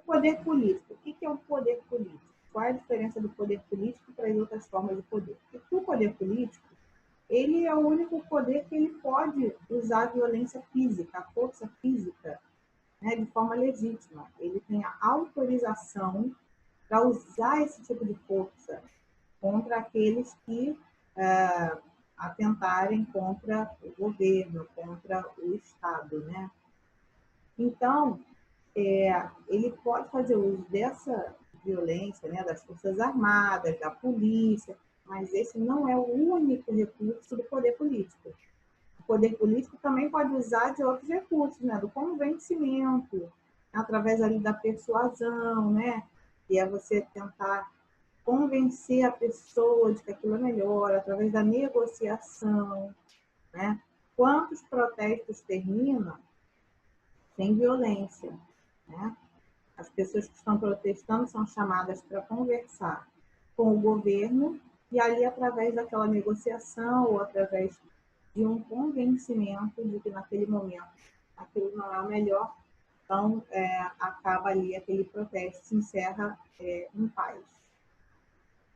poder político. O que é o poder político? Qual é a diferença do poder político para as outras formas de poder? Porque o poder político, ele é o único poder que ele pode usar a violência física, a força física, né, de forma legítima. Ele tem a autorização para usar esse tipo de força contra aqueles que atentarem contra o governo, contra o Estado, né? Então, ele pode fazer uso dessa violência, né, das Forças Armadas, da polícia, mas esse não é o único recurso do poder político. O poder político também pode usar de outros recursos, né, do convencimento, através ali da persuasão, né, que é você tentar convencer a pessoa de que aquilo é melhor, através da negociação, né? Quantos protestos terminam sem violência, né? As pessoas que estão protestando são chamadas para conversar com o governo e ali, através daquela negociação ou através de um convencimento de que naquele momento aquilo não é o melhor, então acaba ali aquele protesto, se encerra em paz.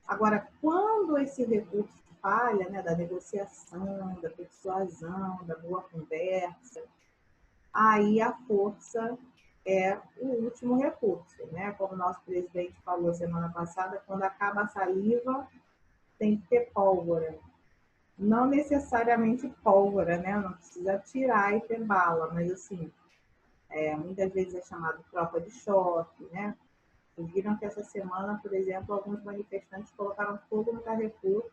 Agora, quando esse recurso falha, né, da negociação, da persuasão, da boa conversa, aí a força é o último recurso, né? Como o nosso presidente falou semana passada, quando acaba a saliva, tem que ter pólvora. Não necessariamente pólvora, né? Não precisa tirar e ter bala, mas assim, muitas vezes é chamado tropa de choque, né? Vocês viram que essa semana, por exemplo, alguns manifestantes colocaram fogo no Carrefour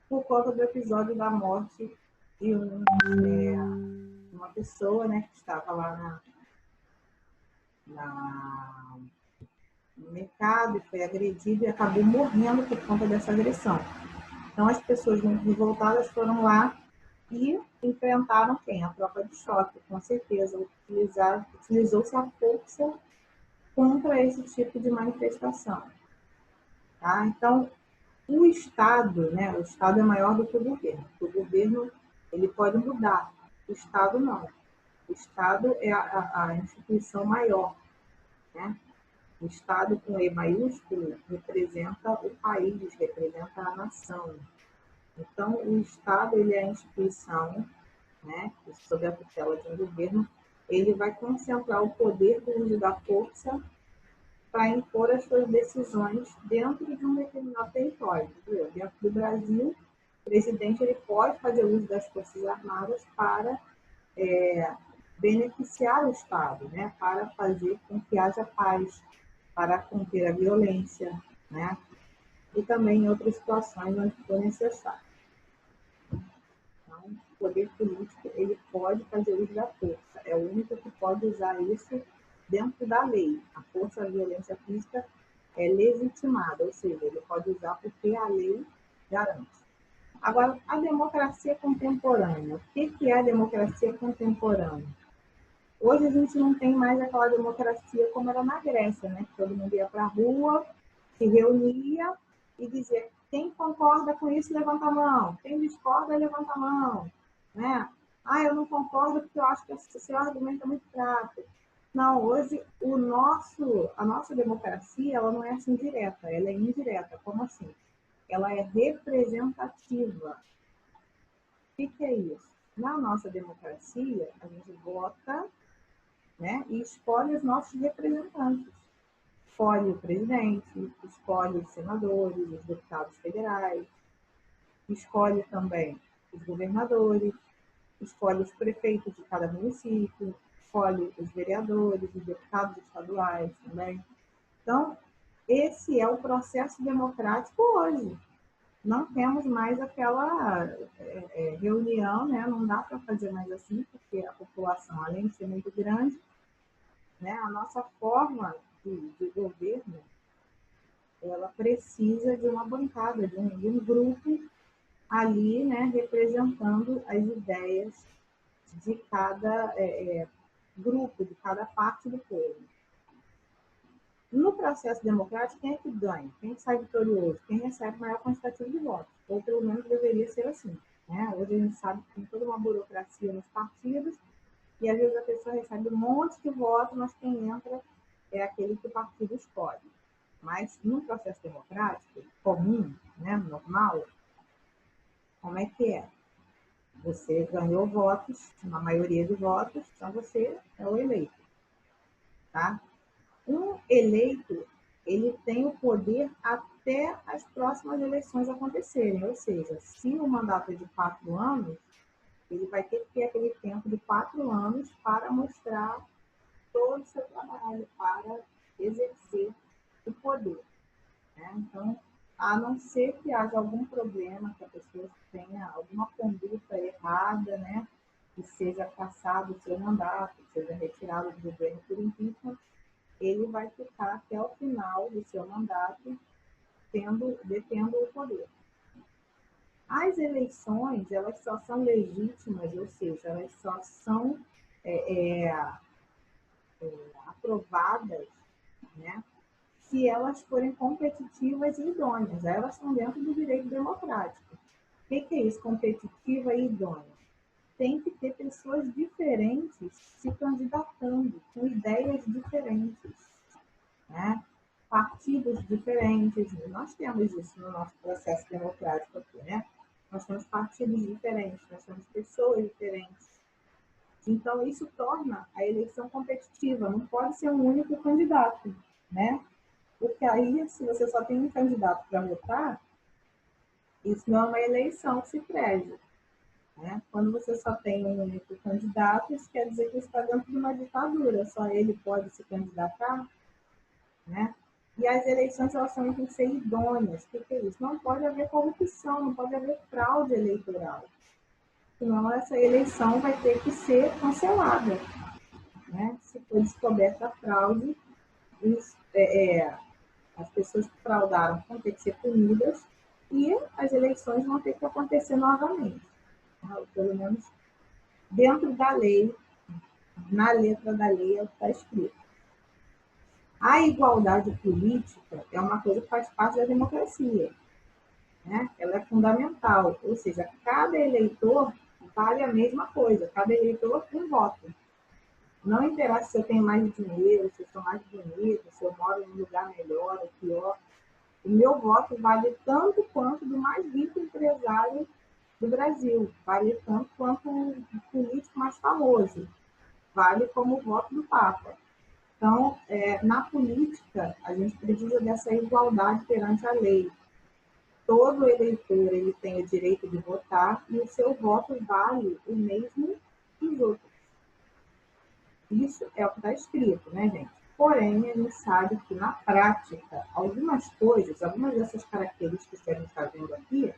por conta do episódio da morte de uma pessoa, né, que estava lá no mercado e foi agredido e acabou morrendo por conta dessa agressão. Então, as pessoas muito revoltadas foram lá e enfrentaram quem? A tropa de choque, com certeza. Utilizou-se a força contra esse tipo de manifestação. Tá? Então, o Estado, né? O Estado é maior do que o governo. O governo, ele pode mudar. O Estado, não. O Estado é a instituição maior, né? O Estado, com E maiúsculo, representa o país, representa a nação. Então, o Estado, ele é a instituição, né? Sob a tutela de um governo, ele vai concentrar o poder do uso da força para impor as suas decisões dentro de um determinado território. Dentro do Brasil, o presidente ele pode fazer uso das Forças Armadas para beneficiar o Estado, né? Para fazer com que haja paz, para conter a violência, né? E também em outras situações onde for necessário. Então, o poder político ele pode fazer uso da força, é o único que pode usar isso dentro da lei. A força, a violência física é legitimada, ou seja, ele pode usar porque a lei garante. Agora, a democracia contemporânea. O que é a democracia contemporânea? Hoje a gente não tem mais aquela democracia como era na Grécia, né? Que todo mundo ia para a rua, se reunia e dizia: quem concorda com isso, levanta a mão. Quem discorda, levanta a mão. Né? Ah, eu não concordo porque eu acho que o seu argumento é muito fraco. Não, hoje a nossa democracia ela não é assim direta, ela é indireta. Como assim? Ela é representativa. O que é isso? Na nossa democracia, a gente vota, né, e escolhe os nossos representantes. Escolhe o presidente, escolhe os senadores, os deputados federais, escolhe também os governadores, escolhe os prefeitos de cada município, escolhe os vereadores, os deputados estaduais também. Então, esse é o processo democrático hoje. Não temos mais aquela reunião, né? Não dá para fazer mais assim, porque a população, além de ser muito grande, né? A nossa forma de governo, ela precisa de uma bancada, de um grupo ali, né? Representando as ideias de cada grupo, de cada parte do povo. No processo democrático, quem é que ganha? Quem sai vitorioso? Quem recebe maior quantitativo de votos? Ou pelo menos deveria ser assim. Né? Hoje a gente sabe que tem toda uma burocracia nos partidos e às vezes a pessoa recebe um monte de votos, mas quem entra é aquele que o partido escolhe. Mas, num processo democrático comum, né, normal, como é que é? Você ganhou votos, uma maioria de votos, então você é o eleito. Tá? Um eleito, ele tem o poder até as próximas eleições acontecerem. Ou seja, se o mandato é de 4 anos, ele vai ter que ter aquele tempo de 4 anos para mostrar todo o seu trabalho, para exercer o poder. Né? Então, a não ser que haja algum problema, que a pessoa tenha alguma conduta errada, né? Que seja cassado o seu mandato, que seja retirado do governo por impeachment, ele vai ficar até o final do seu mandato detendo o poder. As eleições, elas só são legítimas, ou seja, elas só são aprovadas, né, se elas forem competitivas e idôneas. Elas estão dentro do direito democrático. O que é isso, competitiva e idônea? Tem que ter pessoas diferentes se candidatando, com ideias diferentes, né? Partidos diferentes. Nós temos isso no nosso processo democrático aqui, né? Nós temos partidos diferentes, nós temos pessoas diferentes. Então, isso torna a eleição competitiva, não pode ser um único candidato, né? Porque aí, se você só tem um candidato para votar, isso não é uma eleição que se preze. Né? Quando você só tem um único candidato, isso quer dizer que você está dentro de uma ditadura, só ele pode se candidatar. Né? E as eleições, elas também têm que ser idôneas. O que é isso? Não pode haver corrupção, não pode haver fraude eleitoral. Senão, essa eleição vai ter que ser cancelada. Né? Se for descoberta a fraude, as pessoas que fraudaram vão ter que ser punidas e as eleições vão ter que acontecer novamente. Pelo menos dentro da lei, na letra da lei é o que está escrito. A igualdade política é uma coisa que faz parte da democracia. Né? Ela é fundamental, ou seja, cada eleitor vale a mesma coisa, cada eleitor tem voto. Não interessa se eu tenho mais dinheiro, se eu sou mais bonito, se eu moro em um lugar melhor ou pior. O meu voto vale tanto quanto do mais rico empresário do Brasil, vale tanto quanto o político mais famoso, vale como o voto do Papa. Então, na política, a gente precisa dessa igualdade perante a lei. Todo eleitor ele tem o direito de votar e o seu voto vale o mesmo que os outros. Isso é o que está escrito, né, gente? Porém, a gente sabe que, na prática, algumas coisas, algumas dessas características que a gente está vendo aqui,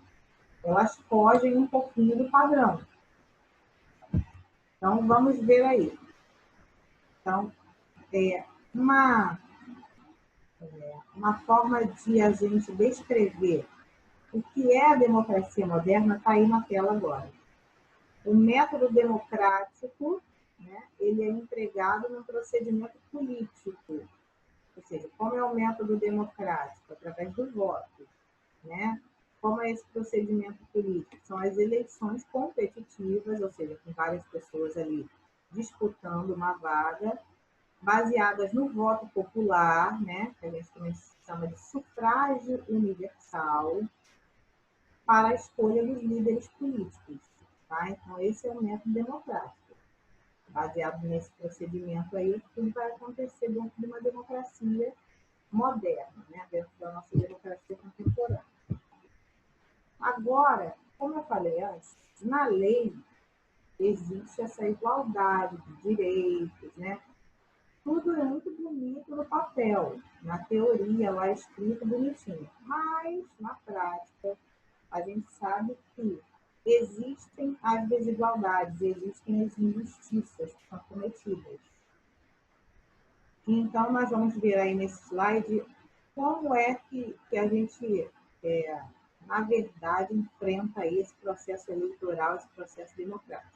elas fogem um pouquinho do padrão. Então, vamos ver aí. Então, uma forma de a gente descrever o que é a democracia moderna está aí na tela agora. O método democrático, né, ele é empregado no procedimento político. Ou seja, como é o método democrático? Através do voto. Né? Como é esse procedimento político? São as eleições competitivas, ou seja, com várias pessoas ali disputando uma vaga, baseadas no voto popular, né? Que a gente também chama de sufrágio universal, para a escolha dos líderes políticos. Tá? Então, esse é o método democrático. Baseado nesse procedimento aí, tudo vai acontecer dentro de uma democracia moderna, né? Dentro da nossa democracia contemporânea. Agora, como eu falei antes, na lei existe essa igualdade de direitos, né? Tudo é muito bonito no papel, na teoria lá escrito bonitinho, mas na prática a gente sabe que existem as desigualdades, existem as injustiças que são cometidas. Então, nós vamos ver aí nesse slide como é que a gente, na verdade, enfrenta esse processo eleitoral, esse processo democrático.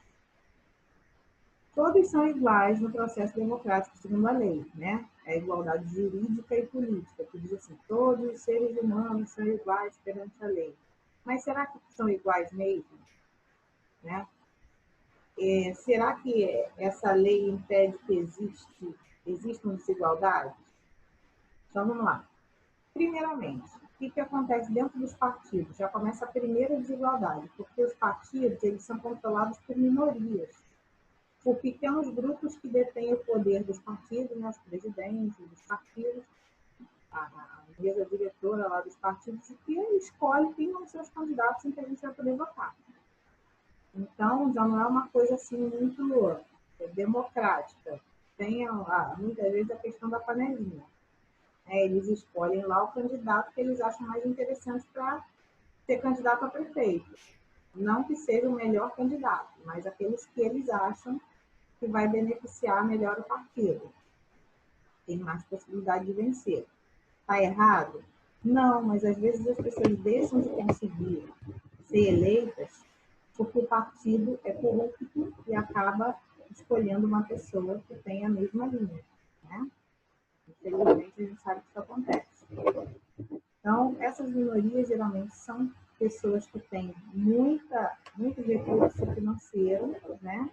Todos são iguais no processo democrático, segundo a lei, né? É a igualdade jurídica e política, que diz assim, todos os seres humanos são iguais perante a lei. Mas será que são iguais mesmo? Né? Será que essa lei impede que existam desigualdades? Então, vamos lá. Primeiramente, o que acontece dentro dos partidos? Já começa a primeira desigualdade, porque os partidos eles são controlados por minorias, por pequenos grupos que detêm o poder dos partidos, né, os presidentes dos partidos, a mesa diretora lá dos partidos, e que escolhe quem vão ser os candidatos em que a gente vai poder votar. Então, já não é uma coisa assim muito democrática. Tem muitas vezes a questão da panelinha. Eles escolhem lá o candidato que eles acham mais interessante para ser candidato a prefeito. Não que seja o melhor candidato, mas aqueles que eles acham que vai beneficiar melhor o partido. Tem mais possibilidade de vencer. Está errado? Não, mas às vezes as pessoas deixam de conseguir ser eleitas porque o partido é corrupto e acaba escolhendo uma pessoa que tem a mesma linha. Né? Infelizmente, a gente sabe que isso acontece. Então, essas minorias geralmente são pessoas que têm muito recurso financeiro, né?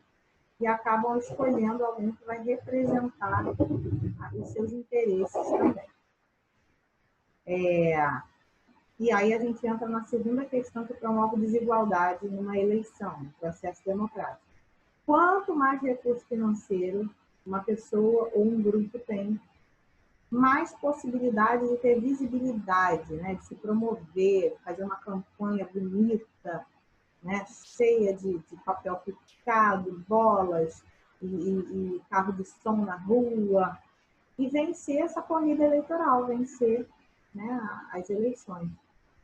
E acabam escolhendo alguém que vai representar os seus interesses também. E aí a gente entra na segunda questão que promove desigualdade numa eleição, no processo democrático. Quanto mais recurso financeiro uma pessoa ou um grupo tem, mais possibilidade de ter visibilidade, né, de se promover, fazer uma campanha bonita, né, cheia de papel picado, bolas e carro de som na rua, e vencer essa corrida eleitoral, vencer, né, as eleições.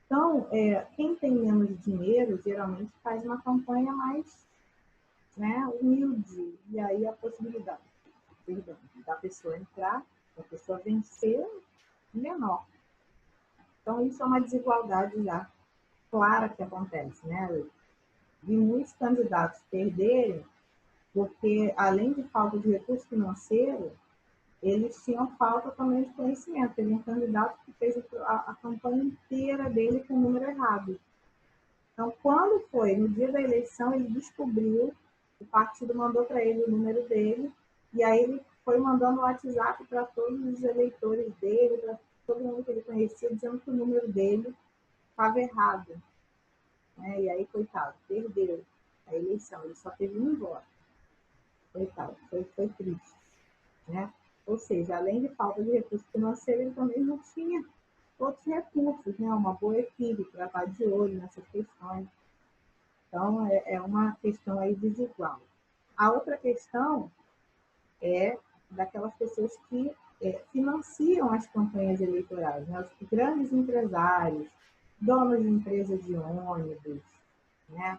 Então, quem tem menos dinheiro, geralmente faz uma campanha mais, né, humilde, e aí a possibilidade da pessoa entrar, da pessoa vencer, menor. Então, isso é uma desigualdade já clara que acontece, né? De muitos candidatos perderem, porque, além de falta de recurso financeiro, eles tinham falta também de conhecimento. Teve um candidato que fez a campanha inteira dele com o número errado. Então, quando foi no dia da eleição, ele descobriu, o partido mandou para ele o número dele, e aí ele foi mandando o WhatsApp para todos os eleitores dele, para todo mundo que ele conhecia, dizendo que o número dele estava errado. E aí, coitado, perdeu a eleição, ele só teve um voto. Coitado, foi triste. Né? Ou seja, além de falta de recurso financeiro, ele também não tinha outros recursos, né? Uma boa equipe para estar de olho nessas questões. Então, é uma questão aí desigual. A outra questão é daquelas pessoas que financiam as campanhas eleitorais, né? Os grandes empresários, donos de empresas de ônibus, né?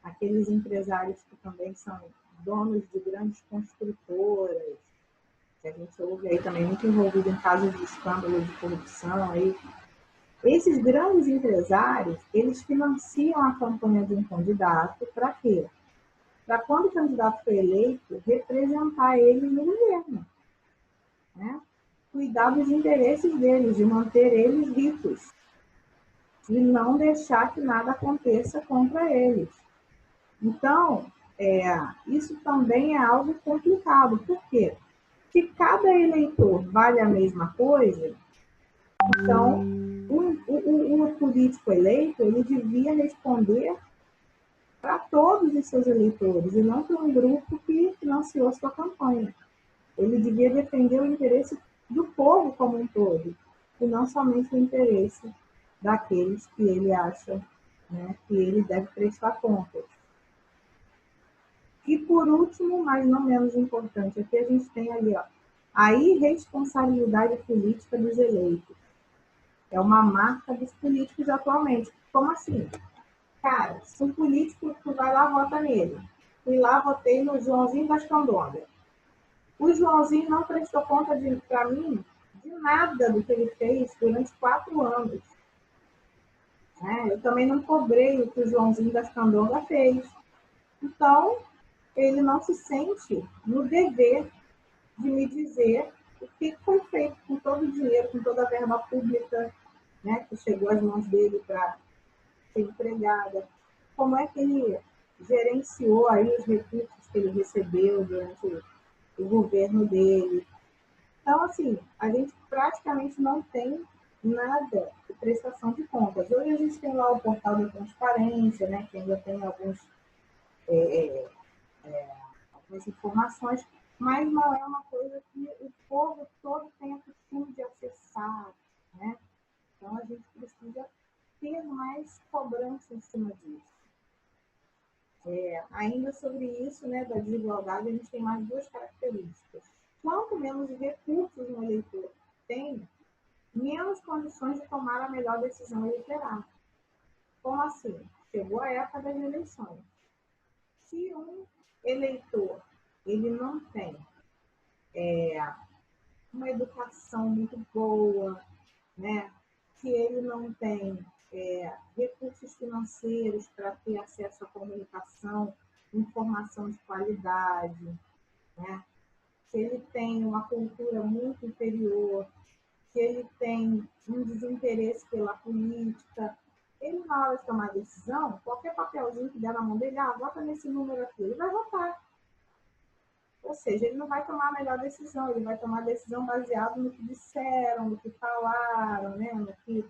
Aqueles empresários que também são donos de grandes construtoras, que a gente ouve aí também muito envolvido em casos de escândalo de corrupção. Aí. Esses grandes empresários, eles financiam a campanha de um candidato para quê? Para quando o candidato for eleito, representar ele no governo. Né? Cuidar dos interesses deles, de manter eles ricos. E não deixar que nada aconteça contra eles. Então, isso também é algo complicado. Por quê? Se cada eleitor vale a mesma coisa, então o político eleito ele devia responder para todos os seus eleitores e não para um grupo que financiou sua campanha. Ele devia defender o interesse do povo como um todo e não somente o interesse daqueles que ele acha, né, que ele deve prestar contas. E por último, mas não menos importante, aqui a gente tem ali a irresponsabilidade política dos eleitos. É uma marca dos políticos atualmente. Como assim? Cara, se um político, tu vai lá, vota nele. Fui lá, votei no Joãozinho das Candongas. O Joãozinho não prestou conta para mim de nada do que ele fez durante 4 anos. Eu também não cobrei o que o Joãozinho das Candongas fez. Então, ele não se sente no dever de me dizer o que foi feito com todo o dinheiro, com toda a verba pública, né, que chegou às mãos dele para ser empregada. Como é que ele gerenciou aí os recursos que ele recebeu durante o governo dele. Então, assim, a gente praticamente não tem nada de prestação de contas. Hoje a gente tem lá o portal da transparência, né, que ainda tem algumas informações, mas não é uma coisa que o povo todo tenha costume de acessar, né? Então, a gente precisa ter mais cobrança em cima disso. Ainda sobre isso, né, da desigualdade, a gente tem mais duas características. Quanto menos recursos um eleitor tem, menos condições de tomar a melhor decisão ele terá. Como assim? Chegou a época das eleições. Se um eleitor ele não tem uma educação muito boa, né? Se ele não tem recursos financeiros para ter acesso à comunicação, informação de qualidade, né? Se ele tem uma cultura muito inferior, se ele tem um desinteresse pela política, ele, na hora de tomar decisão, qualquer papelzinho que der na mão dele, vota nesse número aqui, ele vai votar. Ou seja, ele não vai tomar a melhor decisão, ele vai tomar a decisão baseada no que disseram, no que falaram, né? No que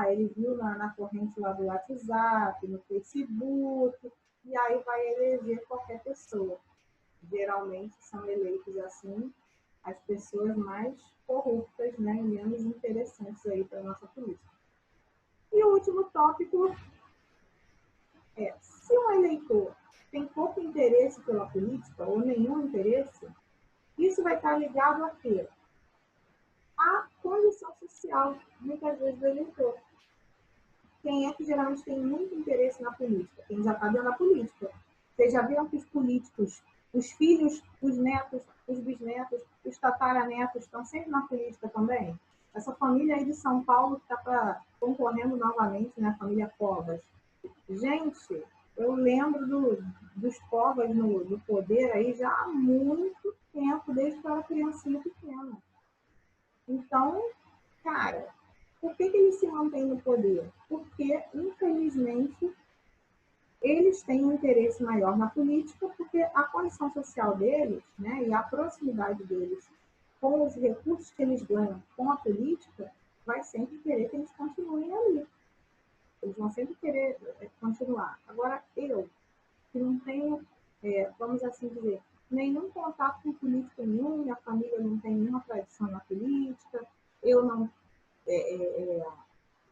ele viu na corrente lá do WhatsApp, no Facebook, e aí vai eleger qualquer pessoa. Geralmente são eleitos assim as pessoas mais corruptas, né, e menos interessantes aí para a nossa política. E o último tópico é, se um eleitor tem pouco interesse pela política ou nenhum interesse, isso vai estar ligado a quê? A condição social, muitas vezes, do eleitor. Quem é que geralmente tem muito interesse na política? Quem já está dentro da política. Vocês já viram que os políticos, os filhos, os netos, os bisnetos, os tataranetos estão sempre na política também? Essa família aí de São Paulo que está concorrendo novamente, né? A família Covas. Gente, eu lembro dos Covas no poder aí já há muito tempo, desde que eu era criancinha pequena. Então, cara, por que eles se mantêm no poder? Porque, infelizmente, eles têm um interesse maior na política, porque a condição social deles, né, e a proximidade deles com os recursos que eles ganham com a política, vai sempre querer que eles continuem ali. Eles vão sempre querer continuar. Agora, eu, que não tenho, vamos assim dizer, nenhum contato com política nenhum, minha família não tem nenhuma tradição na política, eu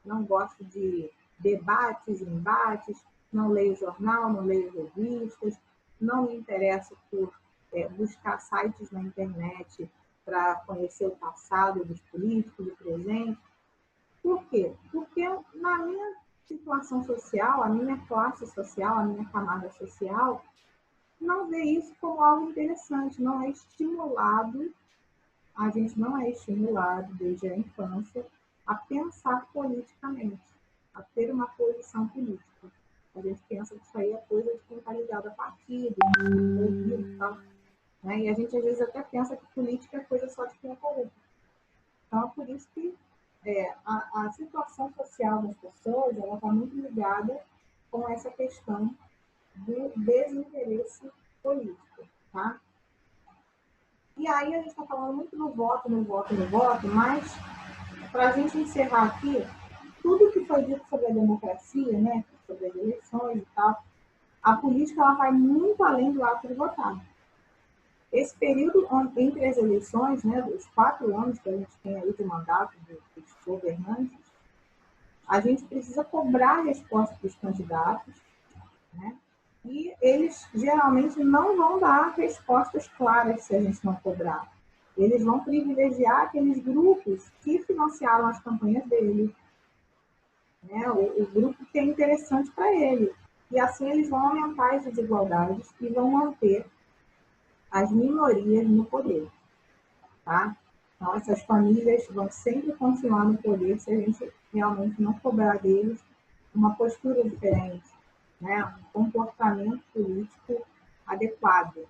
não gosto de debates e embates, não leio jornal, não leio revistas, não me interesso por buscar sites na internet para conhecer o passado dos políticos, do presente. Por quê? Porque na minha situação social, a minha classe social, a minha camada social, não vê isso como algo interessante, não é estimulado, a gente não é estimulado desde a infância a pensar politicamente, a ter uma posição política. A gente pensa que isso aí é coisa de quem está ligado a partido, e tal, né? E a gente às vezes até pensa que política é coisa só de quem é corrupto. Então, é por isso que a situação social das pessoas ela está muito ligada com essa questão do desinteresse político, tá? E aí a gente está falando muito no voto, mas para a gente encerrar aqui, tudo que foi dito sobre a democracia, né, sobre as eleições e tal, a política ela vai muito além do ato de votar. Esse período entre as eleições, né, dos 4 anos que a gente tem aí de mandato dos governantes, a gente precisa cobrar a resposta dos candidatos, né? E eles geralmente não vão dar respostas claras se a gente não cobrar. Eles vão privilegiar aqueles grupos que financiaram as campanhas dele, né? O grupo que é interessante para ele. E assim eles vão aumentar as desigualdades e vão manter as minorias no poder, tá? Então, essas famílias vão sempre continuar no poder se a gente realmente não cobrar deles uma postura diferente, né? Um comportamento político adequado.